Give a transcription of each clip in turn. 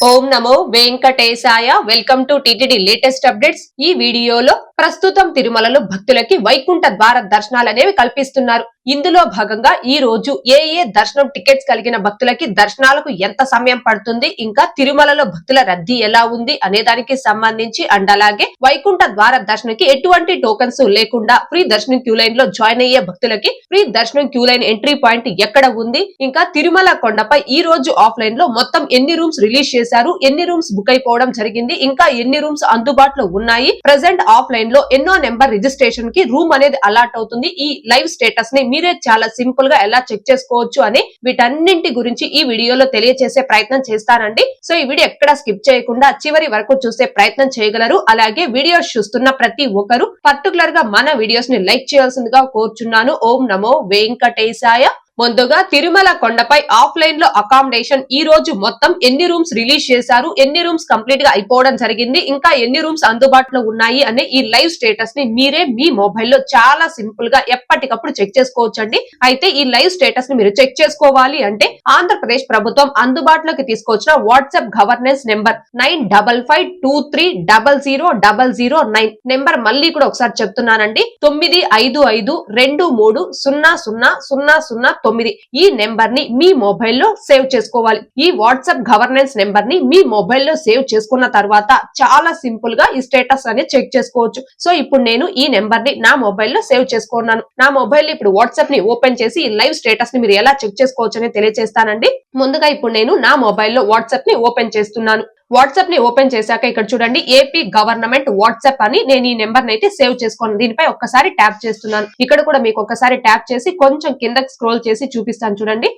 Om Namo Venkatesaya. Welcome to TTD latest updates. ఈ వీడియోలో ప్రస్తుతం తిరుమలలో భక్తులకి వైకుంఠ ద్వార దర్శనాలు అనేవి కల్పిస్తున్నారు. ఇందులో భాగంగా ఈ రోజు ఏ దర్శనం టికెట్స్ కలిగిన భక్తులకి దర్శనాలకు ఎంత సమయం పడుతుంది, ఇంకా తిరుమలలో భక్తుల రద్దీ ఎలా ఉంది అనే దానికి సంబంధించి అండ్ అలాగే వైకుంఠ ద్వార దర్శనకి ఎటువంటి టోకన్స్ లేకుండా ఫ్రీ దర్శనం క్యూ లైన్ లో జాయిన్ అయ్యే భక్తులకి ఫ్రీ దర్శనం క్యూ లైన్ ఎంట్రీ పాయింట్ ఎక్కడ ఉంది, ఇంకా తిరుమల కొండపై ఈ రోజు ఆఫ్లైన్ లో మొత్తం ఎన్ని రూమ్స్ రిలీజ్ చేశారు, ఎన్ని రూమ్స్ బుక్ అయిపోవడం జరిగింది, ఇంకా ఎన్ని రూమ్స్ అందుబాటులో ఉన్నాయి, ప్రెసెంట్ ఆఫ్లైన్ లో ఎన్నో నెంబర్ రిజిస్ట్రేషన్ కి రూమ్ అనేది అలాట్ అవుతుంది, ఈ లైవ్ స్టేటస్ ని మీరే చాలా సింపుల్ గా ఎలా చెక్ చేసుకోవచ్చు అని వీటన్నింటి గురించి ఈ వీడియోలో తెలియజేసే ప్రయత్నం చేస్తానండి. సో ఈ వీడియో ఎక్కడ స్కిప్ చేయకుండా చివరి వరకు చూసే ప్రయత్నం చేయగలరు. అలాగే వీడియోస్ చూస్తున్న ప్రతి ఒక్కరు పర్టికులర్ గా మన వీడియోస్ ని లైక్ చేయాల్సిందిగా కోరుచున్నాను. ఓం నమో వెంకటేశాయ. ముందుగా తిరుమల కొండపై ఆఫ్లైన్ లో అకామిడేషన్ ఈ రోజు మొత్తం ఎన్ని రూమ్స్ రిలీజ్ చేశారు, ఎన్ని రూమ్స్ కంప్లీట్ గా అయిపోవడం జరిగింది, ఇంకా ఎన్ని రూమ్స్ అందుబాటులో ఉన్నాయి అనే ఈ లైవ్ స్టేటస్ ని మీరే మీ మొబైల్లో చాలా సింపుల్ గా ఎప్పటికప్పుడు చెక్ చేసుకోవచ్చండి. అయితే ఈ లైవ్ స్టేటస్ ని మీరు చెక్ చేసుకోవాలి అంటే ఆంధ్రప్రదేశ్ ప్రభుత్వం అందుబాటులోకి తీసుకొచ్చిన వాట్సాప్ గవర్నెన్స్ నెంబర్ 9553000009 నెంబర్ మళ్ళీ కూడా ఒకసారి చెప్తున్నానండి. 9552300009 ఈ నెంబర్ ని మీ మొబైల్లో సేవ్ చేసుకోవాలి. ఈ వాట్సాప్ గవర్నెన్స్ నెంబర్ ని మీ మొబైల్లో సేవ్ చేసుకున్న తర్వాత చాలా సింపుల్ గా ఈ స్టేటస్ అనేది చెక్ చేసుకోవచ్చు. సో ఇప్పుడు నేను ఈ నెంబర్ ని నా మొబైల్లో సేవ్ చేసుకున్నాను. నా మొబైల్ ఇప్పుడు వాట్సాప్ ని ఓపెన్ చేసి ఈ లైవ్ స్టేటస్ ని మీరు ఎలా చెక్ చేసుకోవచ్చు అని తెలియజేస్తానండి. ముందుగా ఇప్పుడు నేను నా మొబైల్లో వాట్సాప్ ని ఓపెన్ చేస్తున్నాను. వాట్సాప్ ని ఓపెన్ చేశాక ఇక్కడ చూడండి ఏపీ గవర్నమెంట్ వాట్సాప్ అని నేను ఈ నెంబర్ ని అయితే సేవ్ చేసుకున్నాను. దీనిపై ఒక్కసారి ట్యాప్ చేస్తున్నాను. ఇక్కడ కూడా మీకు ఒక్కసారి ట్యాప్ చేసి కొంచెం కిందకి స్క్రోల్ చేసి చూపిస్తాను. చూడండి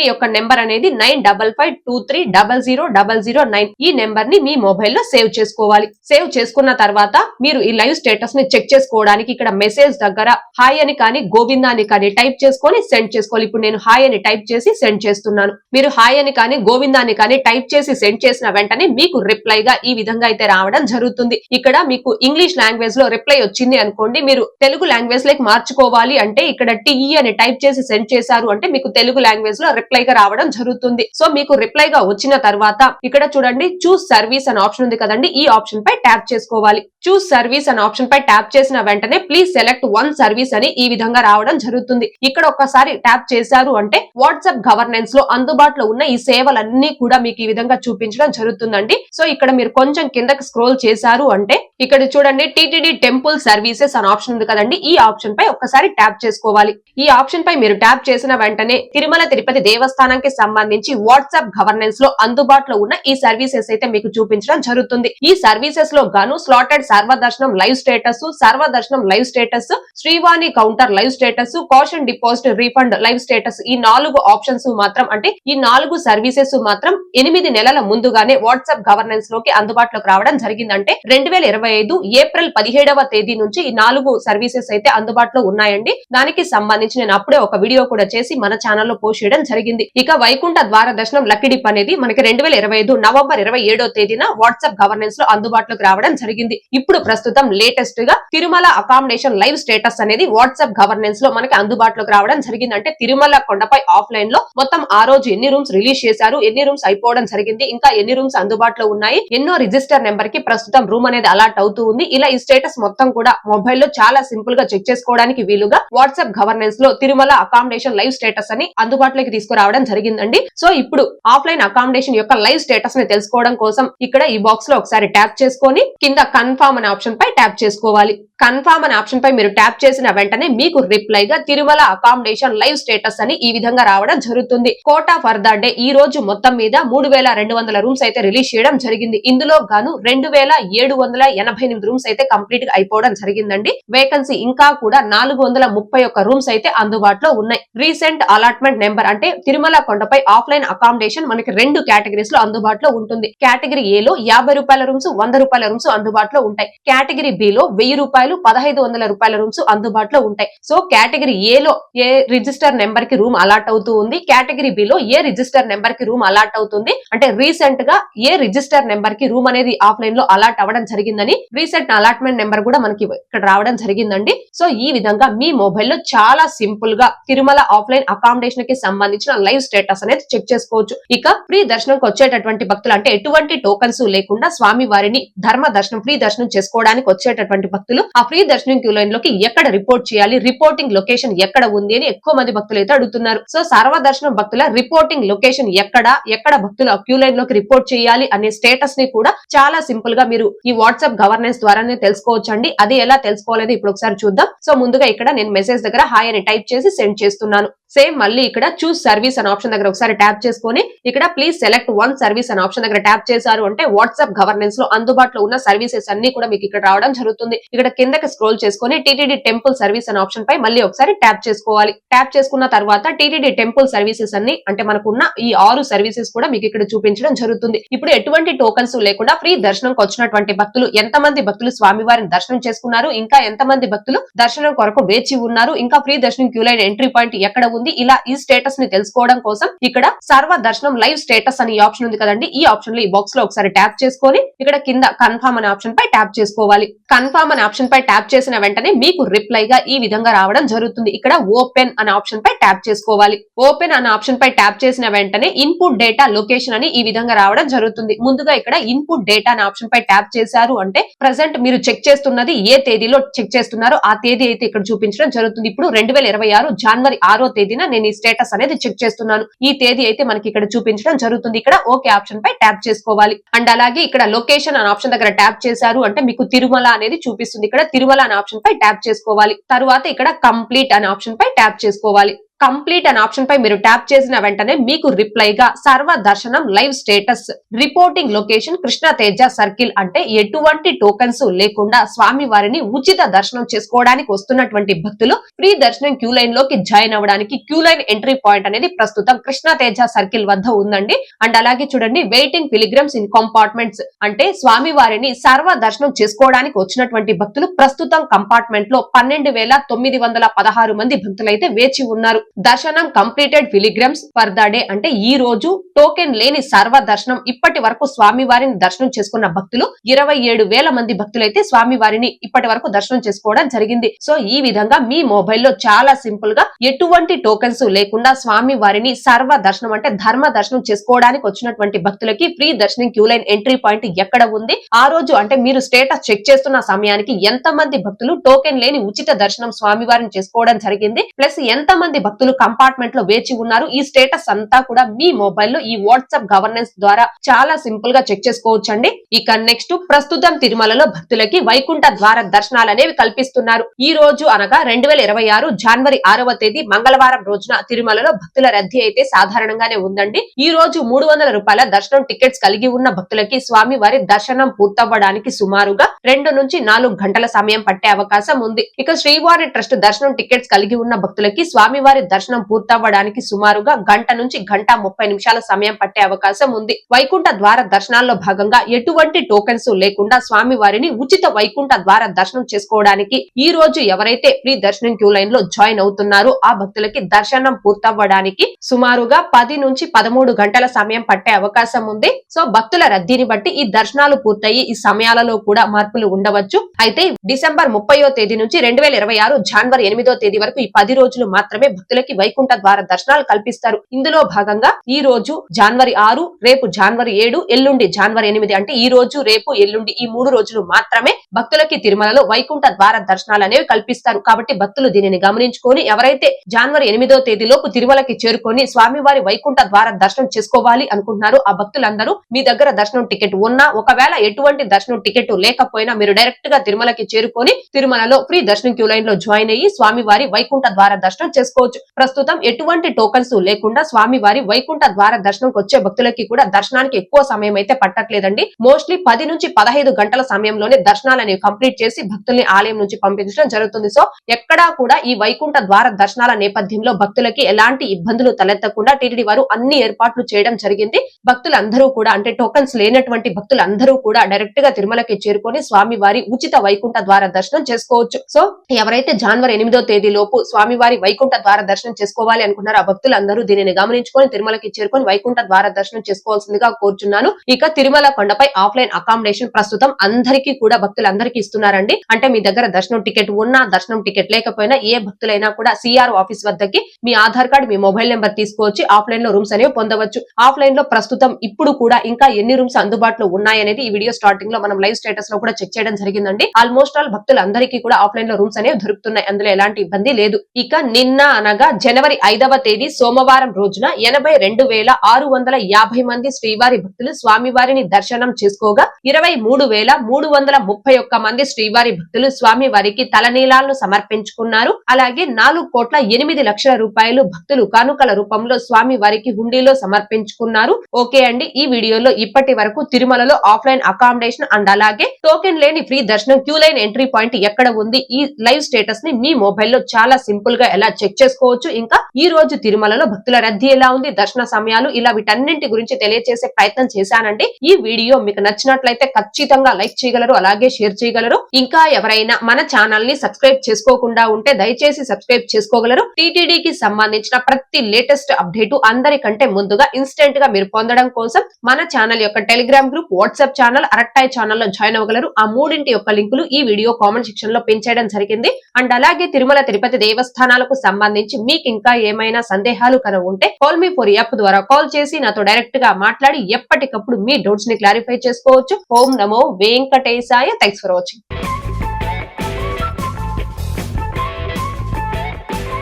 ఈ యొక్క నెంబర్ అనేది 9552300009 ఈ నెంబర్ ని మీ మొబైల్లో సేవ్ చేసుకోవాలి. సేవ్ చేసుకున్న తర్వాత మీరు ఈ లైవ్ స్టేటస్ ని చెక్ చేసుకోవడానికి ఇక్కడ మెసేజ్ దగ్గర హాయ్ అని కానీ గోవిందా అని కానీ టైప్ చేసుకొని సెండ్ చేసుకోవాలి. ఇప్పుడు నేను హాయ్ అని టైప్ చేసి సెండ్ చేస్తున్నాను. మీరు హాయ్ అని కానీ గోవిందా అని కానీ టైప్ చేసి సెండ్ చేసిన వెంటనే మీకు రిప్లై గా ఈ విధంగా అయితే రావడం జరుగుతుంది. ఇక్కడ మీకు ఇంగ్లీష్ లాంగ్వేజ్ లో రిప్లై వచ్చింది అనుకోండి, మీరు తెలుగు లాంగ్వేజ్ లోకి మార్చుకోవాలి అంటే ఇక్కడ టీఈ అని టైప్ చేసి సెండ్ చేశారు అంటే మీకు తెలుగు లాంగ్వేజ్ లో రిప్లై గా రావడం జరుగుతుంది. సో మీకు రిప్లై గా వచ్చిన తర్వాత ఇక్కడ చూడండి చూస్ సర్వీస్ అనే ఆప్షన్ ఉంది కదండి, ఈ ఆప్షన్ పై ట్యాప్ చేసుకోవాలి. చూస్ సర్వీస్ అనే ఆప్షన్ పై ట్యాప్ చేసిన వెంటనే ప్లీజ్ సెలెక్ట్ వన్ సర్వీస్ అని ఈ విధంగా రావడం జరుగుతుంది. ఇక్కడ ఒక్కసారి ట్యాప్ చేశారు అంటే వాట్సాప్ గవర్నెన్స్ లో అందుబాటులో ఉన్న ఈ సేవలన్నీ కూడా మీకు ఈ విధంగా చూపించడం జరుగుతుందండి. సో ఇక్కడ మీరు కొంచెం కిందకి స్క్రోల్ చేశారు అంటే ఇక్కడ చూడండి టిటిడి టెంపుల్ సర్వీసెస్ అనే ఆప్షన్ ఉంది కదండి, ఈ ఆప్షన్ పై ఒక్కసారి ట్యాప్ చేసుకోవాలి. ఈ ఆప్షన్ పై మీరు ట్యాప్ చేసిన వెంటనే తిరుమల తిరుపతి దేవస్థానానికి సంబంధించి వాట్సాప్ గవర్నెన్స్ లో అందుబాటులో ఉన్న ఈ సర్వీసెస్ అయితే మీకు చూపించడం జరుగుతుంది. ఈ సర్వీసెస్ లో గాను స్లాటెడ్ సర్వదర్శనం లైవ్ స్టేటస్, సర్వదర్శనం live status, Srivani counter live status, caution deposit refund live status ఈ 4 ఆప్షన్స్ మాత్రం అంటే ఈ 4 సర్వీసెస్ మాత్రం 8 నెలల ముందుగానే వాట్సాప్ గవర్నెన్స్ లోకి అందుబాటులోకి రావడం జరిగిందంటే 2025 ఏప్రిల్ 17వ తేదీ నుంచి ఈ 4 సర్వీసెస్ అయితే అందుబాటులో ఉన్నాయండి. దానికి సంబంధించి నేను అప్పుడే ఒక వీడియో కూడా చేసి మన ఛానల్లో పోస్ట్ చేయడం జరిగింది. ఇక వైకుంఠ ద్వార దర్శనం లక్కీ డిప్ అనేది మనకి 2025 నవంబర్ 27వ తేదీన వాట్సాప్ గవర్నెన్స్ లో అందుబాటులోకి రావడం జరిగింది. ఇప్పుడు ప్రస్తుతం లేటెస్ట్ గా తిరుమల అకామిడేషన్ లైవ్ స్టేటస్ అనేది వాట్సాప్ గవర్నెన్స్ లో మనకి అందుబాటులోకి రావడం జరిగింది. అంటే తిరుమల కొండపై ఆఫ్లైన్ లో మొత్తం ఆ రోజు ఎన్ని రూమ్స్ రిలీజ్ చేశారు, ఎన్ని రూమ్స్ అయిపోవడం జరిగింది, ఇంకా ఎన్ని రూమ్స్ అందుబాటులో ఉన్నాయి, ఎన్నో రిజిస్టర్ నెంబర్ కి ప్రస్తుతం రూమ్ అనేది అలాట్ అవుతూ ఉంది. ఇలా ఈ స్టేటస్ మొత్తం కూడా మొబైల్లో చాలా సింపుల్ గా చెక్ చేసుకోవడానికి వీలుగా వాట్సాప్ గవర్నెన్స్ లో తిరుమల అకామిడేషన్ లైవ్ స్టేటస్ అని అందుబాటులోకి తీసుకురావడం జరిగిందండి. సో ఇప్పుడు ఆఫ్లైన్ అకామిడేషన్ యొక్క లైవ్ స్టేటస్ ని తెలుసుకోవడం కోసం ఇక్కడ ఈ బాక్స్ లో ఒకసారి ట్యాప్ చేసుకొని కింద కన్ఫర్మ్ అనే ఆప్షన్ పై ట్యాప్ చేసుకోవాలి. కన్ఫర్మ్ అనే ఆప్షన్ పై మీరు ట్యాప్ చేసిన వెంటనే మీకు రిప్లై గా తిరుమల అకామిడేషన్ లైవ్ స్టేటస్ అని ఈ విధంగా రావడం జరుగుతుంది. కోటా ఫర్ ద డే ఈ రోజు మొత్తం మీద 3200 రూమ్స్ అయితే రిలీజ్ చేయడం జరిగింది. ఇందులో గాను 2788 రూమ్స్ అయితే కంప్లీట్ గా అయిపోవడం జరిగిందండి. వేకెన్సీ ఇంకా కూడా 431 రూమ్స్ అయితే అందుబాటులో ఉన్నాయి. రీసెంట్ అలాట్మెంట్ నెంబర్ అంటే తిరుమల కొండపై ఆఫ్లైన్ అకామిడేషన్ మనకి 2 కేటగిరీస్ లో అందుబాటులో ఉంటుంది. కేటగిరీ ఏ లో 50 రూపాయల రూమ్స్, 100 రూపాయల రూమ్స్ అందుబాటులో ఉంటాయి. కేటగిరీ బి లో 1000 రూపాయలు, 1500 రూపాయల రూమ్స్ అందుబాటులో ఉంటాయి. సో కేటగిరీ ఏ లో ఏ రిజిస్టర్ నెంబర్ కి రూమ్ అలాట్ అవుతూ ఉంది, కేటగిరీ బి లో ఏ రిజిస్టర్ నెంబర్ కి రూమ్ అలాట్ అవుతుంది అంటే రీసెంట్ గా ఏ రిజిస్టర్ నెంబర్ కి రూమ్ అనేది ఆఫ్లైన్ లో అలాట్ అవ్వడం జరిగిందని రీసెంట్ అలాట్మెంట్ నెంబర్ కూడా మనకి ఇక్కడ రావడం జరిగిందండి. సో ఈ విధంగా మీ మొబైల్ లో చాలా సింపుల్ గా తిరుమల ఆఫ్లైన్ అకామిడేషన్ కి సంబంధించిన లైవ్ స్టేటస్ అనేది చెక్ చేసుకోవచ్చు. ఇక ఫ్రీ దర్శనంకి వచ్చేటటువంటి భక్తులు అంటే ఎటువంటి టోకన్స్ లేకుండా స్వామి వారిని ధర్మ దర్శనం ఫ్రీ దర్శనం చేసుకోవడానికి వచ్చేటటువంటి భక్తులు ఆ ఫ్రీ దర్శనం క్యూ లైన్ లోకి ఎక్కడ రిపోర్ట్ చేయాలి, రిపోర్టింగ్ లొకేషన్ ఎక్కడ ఉంది అని ఎక్కువ మంది భక్తులు అయితే అడుగుతున్నారు. సో సర్వదర్శనం భక్తుల రిపోర్టింగ్ లొకేషన్ ఎక్కడ భక్తులు క్యూ లైన్ లోకి రిపోర్ట్ చేయాలి అనే స్టేటస్ ని కూడా చాలా సింపుల్ గా మీరు ఈ వాట్సాప్ గవర్నెన్స్ ద్వారానే తెలుసుకోవచ్చు అండి. అది ఎలా తెలుసుకోవాలని ఇప్పుడు ఒకసారి చూద్దాం. సో ముందుగా ఇక్కడ నేను మెసేజ్ దగ్గర హాయ్ అని టైప్ చేసి సెండ్ చేస్తున్నాను. సేమ్ మళ్ళీ ఇక్కడ చూస్ సర్వీస్ అనే ఆప్షన్ దగ్గర ఒకసారి ట్యాప్ చేసుకొని ఇక్కడ ప్లీజ్ సెలెక్ట్ వన్ సర్వీస్ అనే ఆప్షన్ దగ్గర ట్యాప్ చేశారు అంటే వాట్సాప్ గవర్నెన్స్ లో అందుబాటులో ఉన్న సర్వీసెస్ అన్ని కూడా మీకు ఇక్కడ రావడం జరుగుతుంది. ఇక్కడ కిందకి స్క్రోల్ చేసుకొని టీటీడీ టెంపుల్ సర్వీస్ అనే ఆప్షన్ పై మళ్ళీ ఒకసారి ట్యాప్ చేసుకోవాలి. ట్యాప్ చేసుకున్న తర్వాత టీటీడీ టెంపుల్ సర్వీసెస్ అన్ని అంటే మనకున్న ఈ 6 సర్వీసెస్ కూడా మీకు ఇక్కడ చూపించడం జరుగుతుంది. ఇప్పుడు ఎటువంటి టోకన్స్ లేకుండా ఫ్రీ దర్శనంకి వచ్చినటువంటి భక్తులు ఎంతమంది భక్తులు స్వామివారిని దర్శనం చేసుకున్నారు, ఇంకా ఎంతమంది భక్తులు దర్శనం కొరకు వేచి ఉన్నారు, ఇంకా ఫ్రీ దర్శనం క్యూ లైన్ ఎంట్రీ పాయింట్ ఎక్కడ ఉంది, ఇలా ఈ స్టేటస్ ని తెలుసుకోవడం కోసం ఇక్కడ సర్వ దర్శనం లైవ్ స్టేటస్ అని ఆప్షన్ ఉంది కదండి. ఈ ఆప్షన్ లో ఈ బాక్స్ లో ఒకసారి ట్యాప్ చేసుకొని ఇక్కడ కింద కన్ఫర్మ్ అనే ఆప్షన్ పై ట్యాప్ చేసుకోవాలి. కన్ఫర్మ్ అనే ఆప్షన్ పై ట్యాప్ చేసిన వెంటనే మీకు రిప్లై గా ఈ విధంగా రావడం జరుగుతుంది. ఇక్కడ ఓపెన్ అనే ఆప్షన్ పై ట్యాప్ చేసుకోవాలి. ఓపెన్ అనే ఆప్షన్ పై ట్యాప్ చేసిన వెంటనే ఇన్పుట్ డేటా లొకేషన్ అని ఈ విధంగా రావడం జరుగుతుంది. ముందుగా ఇక్కడ ఇన్పుట్ డేటా అనే ఆప్షన్ పై ట్యాప్ చేశారు అంటే ప్రెసెంట్ మీరు చెక్ చేస్తున్నది ఏ తేదీలో చెక్ చేస్తున్నారో ఆ తేదీ అయితే ఇక్కడ చూపించడం జరుగుతుంది. ఇప్పుడు 2026 జనవరి 6వ తేదీన నేను ఈ స్టేటస్ అనేది చెక్ చేస్తున్నాను. ఈ తేదీ అయితే మనకి ఇక్కడ చూపించడం జరుగుతుంది. ఇక్కడ ఓకే ఆప్షన్ పై ట్యాప్ చేసుకోవాలి. అండ్ అలాగే ఇక్కడ లొకేషన్ అనే ఆప్షన్ దగ్గర ట్యాప్ చేశారు అంటే మీకు తిరుమల అనేది చూపిస్తుంది. ఇక్కడ తిరుమల అనే ఆప్షన్ పై ట్యాప్ చేసుకోవాలి. తరువాత ఇక్కడ కంప్లీట్ అనే ఆప్షన్ పై ట్యాప్ చేసుకోవాలి. కంప్లీట్ అనే ఆప్షన్ పై మీరు ట్యాప్ చేసిన వెంటనే మీకు రిప్లై గా సర్వ దర్శనం live status reporting location Krishna Teja circle అంటే ఎటువంటి టోకన్స్ లేకుండా స్వామి వారిని ఉచిత దర్శనం చేసుకోవడానికి వస్తున్నటువంటి భక్తులు ఫ్రీ దర్శనం క్యూ లైన్ లోకి జాయిన్ అవ్వడానికి క్యూ లైన్ ఎంట్రీ పాయింట్ అనేది ప్రస్తుతం కృష్ణ తేజ సర్కిల్ వద్ద ఉందండి. అండ్ అలాగే చూడండి వెయిటింగ్ పిలిగ్రమ్స్ ఇన్ కంపార్ట్మెంట్స్ అంటే స్వామి వారిని సర్వ దర్శనం చేసుకోవడానికి వచ్చినటువంటి భక్తులు ప్రస్తుతం కంపార్ట్మెంట్ లో 12,916 మంది భక్తులైతే వేచి ఉన్నారు. దర్శనం completed pilgrims for the day అంటే ఈ రోజు టోకెన్ లేని సర్వ దర్శనం ఇప్పటి వరకు స్వామి వారిని దర్శనం చేసుకున్న భక్తులు 27,000 మంది భక్తులైతే స్వామి వారిని ఇప్పటి వరకు దర్శనం చేసుకోవడం జరిగింది. సో ఈ విధంగా మీ మొబైల్లో చాలా సింపుల్ గా ఎటువంటి టోకెన్స్ లేకుండా స్వామి వారిని సర్వ దర్శనం అంటే ధర్మ దర్శనం చేసుకోవడానికి వచ్చినటువంటి భక్తులకి ఫ్రీ దర్శనం క్యూ లైన్ ఎంట్రీ పాయింట్ ఎక్కడ ఉంది, ఆ రోజు అంటే మీరు స్టేటస్ చెక్ చేస్తున్న సమయానికి ఎంత మంది భక్తులు టోకెన్ లేని ఉచిత దర్శనం స్వామి వారిని చేసుకోవడం జరిగింది, ప్లస్ ఎంత మంది భక్తులు కంపార్ట్మెంట్ లో వేచి ఉన్నారు, ఈ స్టేటస్ అంతా కూడా మీ మొబైల్లో ఈ వాట్సాప్ గవర్నెన్స్ ద్వారా చాలా సింపుల్ గా చెక్ చేసుకోవచ్చు అండి. ఇక నెక్స్ట్ ప్రస్తుతం తిరుమలలో భక్తులకి వైకుంఠ ద్వార దర్శనాలు అనేవి కల్పిస్తున్నారు. ఈ రోజు అనగా 2026 జనవరి 6వ తేదీ మంగళవారం రోజున తిరుమలలో భక్తుల రద్దీ అయితే సాధారణంగానే ఉందండి. ఈ రోజు 300 రూపాయల దర్శనం టికెట్స్ కలిగి ఉన్న భక్తులకి స్వామి వారి దర్శనం పూర్తవ్వడానికి సుమారుగా 2 నుంచి 4 గంటల సమయం పట్టే అవకాశం ఉంది. ఇక శ్రీవారి ట్రస్ట్ దర్శనం టికెట్స్ కలిగి ఉన్న భక్తులకి స్వామివారి దర్శనం పూర్తవ్వడానికి సుమారుగా 1 గంట నుంచి 1:30 నిమిషాల సమయం పట్టే అవకాశం ఉంది. వైకుంఠ ద్వార దర్శనాల్లో భాగంగా ఎటువంటి టోకెన్స్ లేకుండా స్వామి వారిని ఉచిత వైకుంఠ ద్వార దర్శనం చేసుకోవడానికి ఈ రోజు ఎవరైతే ఫ్రీ దర్శనం క్యూ లైన్ లో జాయిన్ అవుతున్నారో ఆ భక్తులకి దర్శనం పూర్తవ్వడానికి సుమారుగా 10 నుంచి 13 గంటల సమయం పట్టే అవకాశం ఉంది. సో భక్తుల రద్దీని బట్టి ఈ దర్శనాలు పూర్తయి ఈ సమయాలలో కూడా మార్పులు ఉండవచ్చు. అయితే డిసెంబర్ 30వ తేదీ నుంచి 2026 జనవరి 8వ తేదీ వరకు ఈ 10 రోజులు మాత్రమే భక్తులకి వైకుంఠ ద్వార దర్శనాలు కల్పిస్తారు. ఇందులో భాగంగా ఈ రోజు జనవరి 6, రేపు జనవరి 7, ఎల్లుండి జనవరి 8 అంటే ఈ రోజు రేపు ఎల్లుండి ఈ 3 రోజులు మాత్రమే భక్తులకి తిరుమలలో వైకుంఠ ద్వార దర్శనాలు అనేవి కల్పిస్తారు. కాబట్టి భక్తులు దీనిని గమనించుకొని ఎవరైతే జనవరి 8వ తేదీలోపు తిరుమలకి చేరుకొని స్వామివారి వైకుంఠ ద్వార దర్శనం చేసుకోవాలి అనుకుంటున్నారో ఆ భక్తులందరూ మీ దగ్గర దర్శనం టికెట్ ఉన్నా ఒకవేళ ఎటువంటి దర్శనం టికెట్ లేకపోయినా మీరు డైరెక్ట్ గా తిరుమలకి చేరుకొని తిరుమలలో ఫ్రీ దర్శనం క్యూ లైన్ లో జాయిన్ అయ్యి స్వామివారి వైకుంఠ ద్వార దర్శనం చేసుకోవచ్చు. ప్రస్తుతం ఎటువంటి టోకన్స్ లేకుండా స్వామివారి వైకుంఠ ద్వార దర్శనంకి వచ్చే భక్తులకి కూడా దర్శనానికి ఎక్కువ సమయం అయితే పట్టట్లేదండి. మోస్ట్లీ 10 నుంచి 15 గంటల సమయంలోనే దర్శనాలు అనేవి కంప్లీట్ చేసి భక్తుల్ని ఆలయం నుంచి పంపించడం జరుగుతుంది. సో ఎక్కడా కూడా ఈ వైకుంఠ ద్వార దర్శనాల నేపథ్యంలో భక్తులకి ఎలాంటి ఇబ్బందులు తలెత్తకుండా టీటీడీ వారు అన్ని ఏర్పాట్లు చేయడం జరిగింది. భక్తులందరూ కూడా అంటే టోకన్స్ లేనటువంటి భక్తులందరూ కూడా డైరెక్ట్ గా తిరుమలకి చేరుకొని స్వామివారి ఉచిత వైకుంఠ ద్వార దర్శనం చేసుకోవచ్చు. సో ఎవరైతే జనవరి 8వ తేదీ లోపు స్వామివారి వైకుంఠ ద్వార దర్శనం చేసుకోవాలి అనుకున్నారు ఆ భక్తులందరూ దీనిని గమనించుకొని తిరుమలకి చేరుకొని వైకుంఠ ద్వార దర్శనం చేసుకోవాల్సిందిగా కోరుచున్నాను. ఇక తిరుమల కొండపై ఆఫ్లైన్ అకామిడేషన్ ప్రస్తుతం అందరికీ కూడా భక్తులందరికీ ఇస్తున్నారండి. అంటే మీ దగ్గర దర్శనం టికెట్ ఉన్నా దర్శనం టికెట్ లేకపోయినా ఏ భక్తులైనా కూడా సిఆర్ ఆఫీస్ వద్దకి మీ ఆధార్ కార్డు మీ మొబైల్ నెంబర్ తీసుకొచ్చి ఆఫ్లైన్ లో రూమ్స్ అనేవి పొందవచ్చు. ఆఫ్లైన్ లో ప్రస్తుతం ఇప్పుడు కూడా ఇంకా ఎన్ని రూమ్స్ అందుబాటులో ఉన్నాయనేది ఈ వీడియో స్టార్టింగ్ లో మనం లైవ్ స్టేటస్ లో కూడా చెక్ చేయడం జరిగిందండి. ఆల్మోస్ట్ ఆల్ భక్తులందరికీ కూడా ఆఫ్లైన్ లో రూమ్స్ అనేవి దొరుకుతున్నాయి. అందులో ఎలాంటి ఇబ్బంది లేదు. ఇక నిన్న అనగా జనవరి 5వ తేదీ సోమవారం రోజున 82,650 మంది శ్రీవారి భక్తులు స్వామివారిని దర్శనం చేసుకోగా 23,331 మంది శ్రీవారి భక్తులు స్వామి వారికి తలనీలాలను సమర్పించుకున్నారు. అలాగే 4,08,00,000 రూపాయలు భక్తులు కానుకల రూపంలో స్వామి వారికి హుండీలో సమర్పించుకున్నారు. ఓకే అండి, ఈ వీడియోలో ఇప్పటి వరకు తిరుమలలో ఆఫ్లైన్ అకామిడేషన్ అండ్ అలాగే టోకెన్ లేని ఫ్రీ దర్శనం క్యూ లైన్ ఎంట్రీ పాయింట్ ఎక్కడ ఉంది, ఈ లైవ్ స్టేటస్ ని మీ మొబైల్లో చాలా సింపుల్ గా ఎలా చెక్ చేసుకోవచ్చు, ఇంకా ఈ రోజు తిరుమలలో భక్తుల రద్దీ ఎలా ఉంది, దర్శన సమయాలు, ఇలా వీటన్నింటి గురించి తెలియజేసే ప్రయత్నం చేశానండి. ఈ వీడియో మీకు నచ్చినట్లయితే ఖచ్చితంగా లైక్ చేయగలరు, అలాగే షేర్ చేయగలరు. ఇంకా ఎవరైనా మన ఛానల్ ని సబ్స్క్రైబ్ చేసుకోకుండా ఉంటే దయచేసి సబ్స్క్రైబ్ చేసుకోగలరు. టీటీడీకి సంబంధించిన ప్రతి లేటెస్ట్ అప్డేట్ అందరికంటే ముందుగా ఇన్స్టెంట్ గా మీరు పొందడం కోసం మన ఛానల్ యొక్క Telegram group, WhatsApp channel, Arattai channel లో జాయిన్ అవ్వగలరు. ఆ మూడింటి యొక్క లింకులు ఈ వీడియో కామెంట్ సెక్షన్ లో పిన్ చేయడం జరిగింది. అండ్ అలాగే తిరుమల తిరుపతి దేవస్థానాలకు సంబంధించి మీకు ఇంకా ఏమైనా సందేహాలు కనుక ఉంటే కాల్ మీ ఫర్ యాప్ ద్వారా కాల్ చేసి నాతో డైరెక్ట్ గా మాట్లాడి ఎప్పటికప్పుడు మీ డౌట్స్ ని క్లారిఫై చేసుకోవచ్చు. ఓం నమో వెంకటేశాయ. Thanks for watching.